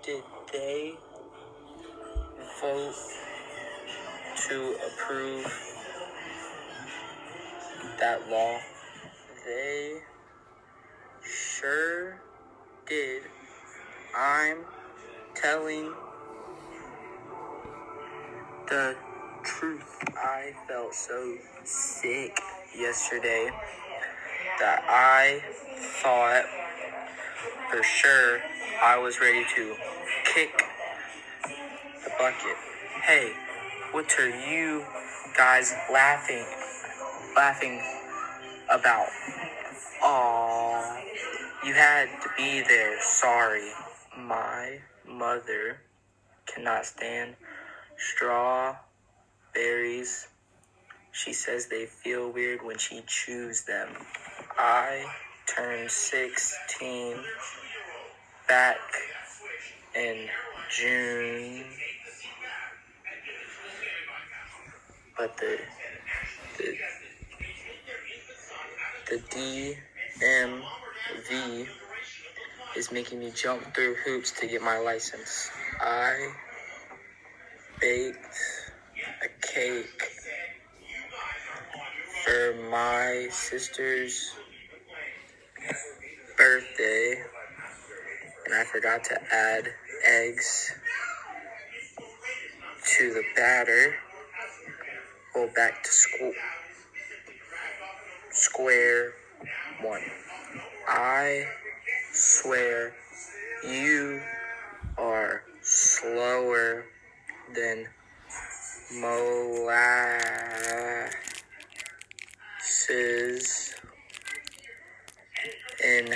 did they vote to approve that law? They sure did. I'm telling the truth. I felt so sick yesterday that I thought for sure I was ready to kick the bucket. Hey, what are you guys laughing about? Aw, you had to be there. Sorry. My mother cannot stand strawberries. She says they feel weird when she chews them. I turned 16 back in June, but the DMV is making me jump through hoops to get my license. I baked a cake for my sister's birthday, and I forgot to add eggs to the batter. Well, back to school. Square one. I swear you are slower than molasses in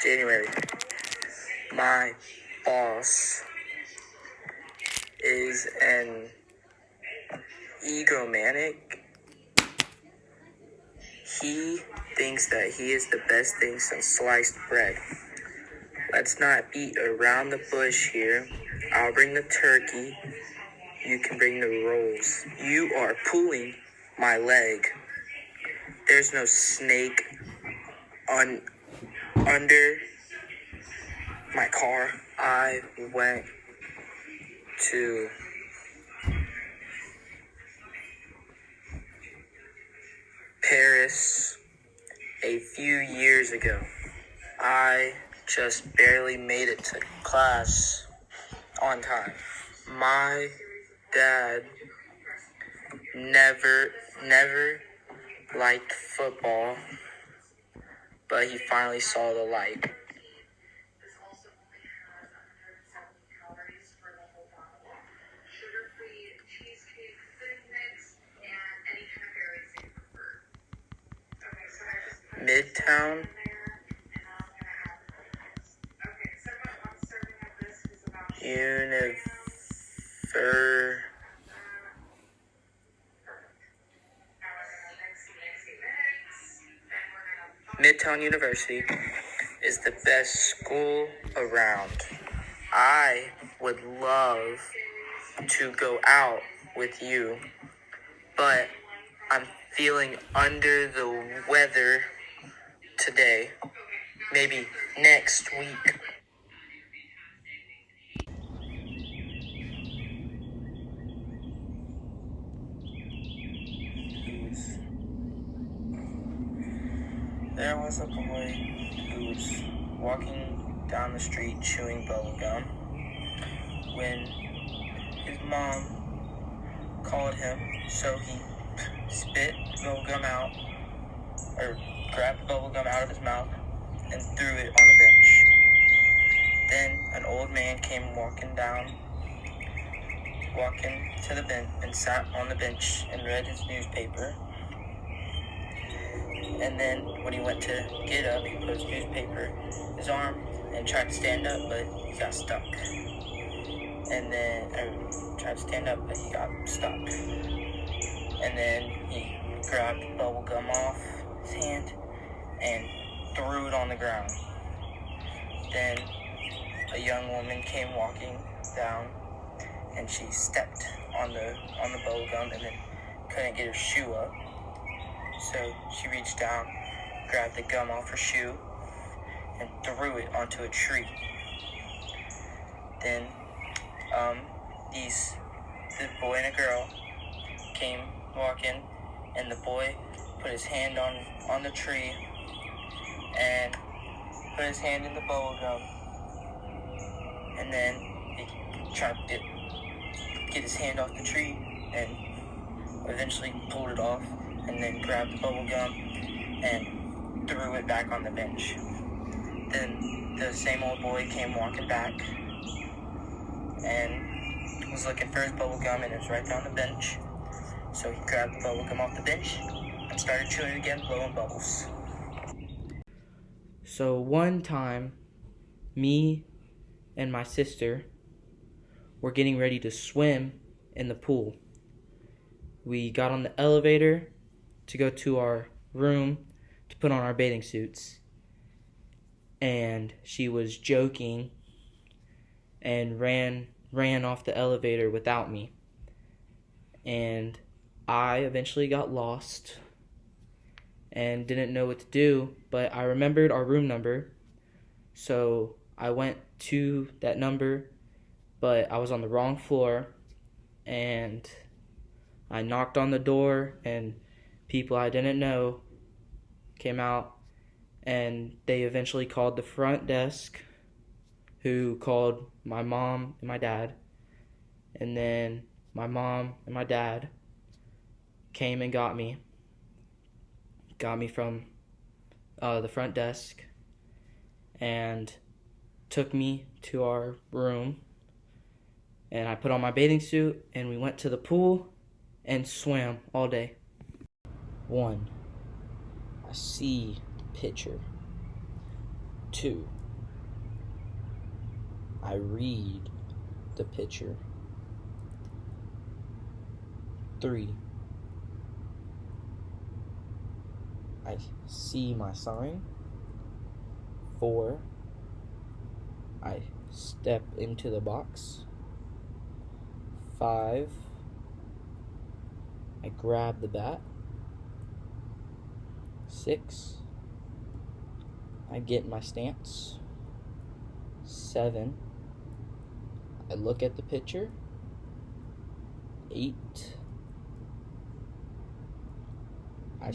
January. My boss is an egomaniac. He thinks that he is the best thing since sliced bread. Let's not beat around the bush here. I'll bring the turkey. You can bring the rolls. You are pulling my leg. There's no snake under my car. I went to Paris a few years ago. I just barely made it to class on time. My dad never liked football, but he finally saw the light. Midtown Midtown University is the best school around. I would love to go out with you, but I'm feeling under the weather today. Maybe next week. There was a boy who was walking down the street chewing bubblegum when his mom called him, so he spit bubblegum out, or grabbed bubblegum out of his mouth and threw it on a bench. Then an old man came walking to the bench and sat on the bench and read his newspaper. And then when he went to get up, he put his newspaper in his arm and tried to stand up, but he got stuck. And then tried to stand up, but he got stuck. And then he grabbed bubble gum off his hand and threw it on the ground. Then a young woman came walking down, and she stepped on the bubble gum and then couldn't get her shoe up. So she reached down, grabbed the gum off her shoe, and threw it onto a tree. Then this boy and a girl came walking, and the boy put his hand on the tree and put his hand in the bubble gum, and then he tried to get his hand off the tree and eventually pulled it off, and then grabbed the bubble gum and threw it back on the bench. Then the same old boy came walking back and was looking for his bubble gum, and it was right there on the bench. So he grabbed the bubble gum off the bench and started chewing it again, blowing bubbles. So one time, me and my sister were getting ready to swim in the pool. We got on the elevator to go to our room to put on our bathing suits. And she was joking and ran off the elevator without me. And I eventually got lost and didn't know what to do, but I remembered our room number. So I went to that number, but I was on the wrong floor, and I knocked on the door, and people I didn't know came out, and they eventually called the front desk, who called my mom and my dad, and then my mom and my dad came and got me from the front desk and took me to our room, and I put on my bathing suit, and we went to the pool and swam all day. 1, I see the picture. 2, I read the picture. 3, I see my sign. 4, I step into the box. 5, I grab the bat. 6, I get my stance. 7, I look at the picture. 8, I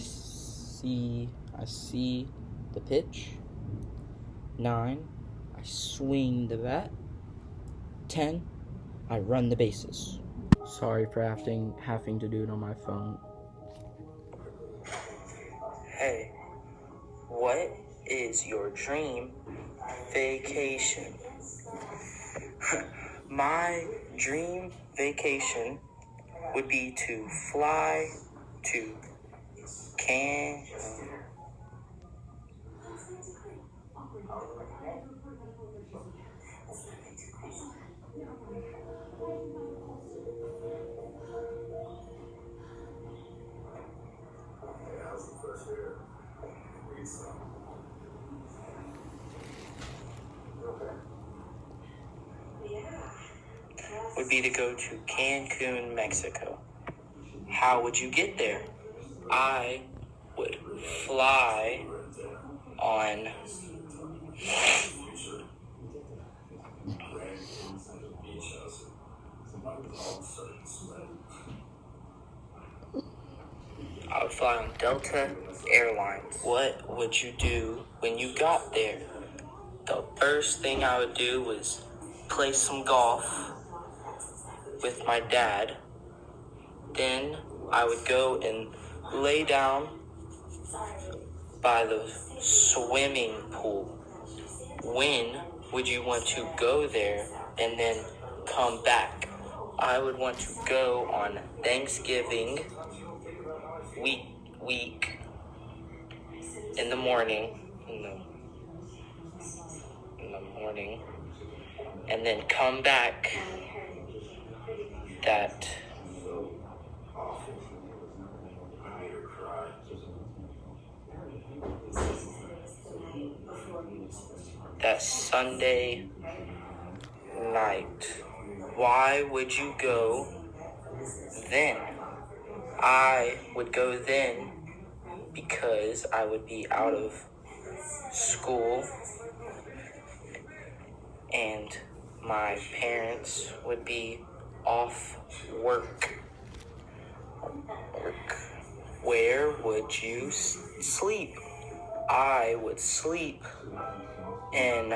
see the pitch. 9, I swing the bat. 10, I run the bases. Sorry for having to do it on my phone. Hey, what is your dream vacation? My dream vacation would be to fly to Cancun. Would be to go to Cancun, Mexico. How would you get there? I would fly on Delta Airlines. What would you do when you got there? The first thing I would do was play some golf with my dad. Then I would go and lay down by the swimming pool. When would you want to go there and then come back? I would want to go on Thanksgiving week in the morning, and then come back that Sunday night. Why would you go then? I would go then because I would be out of school and my parents would be off work. Where would you sleep? I would sleep in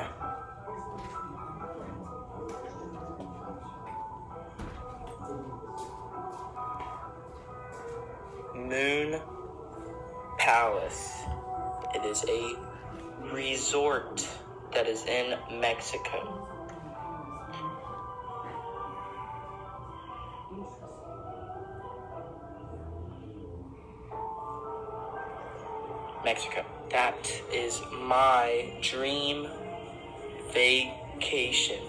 Moon Palace. It is a resort that is in Mexico. Mexico. That is my dream vacation.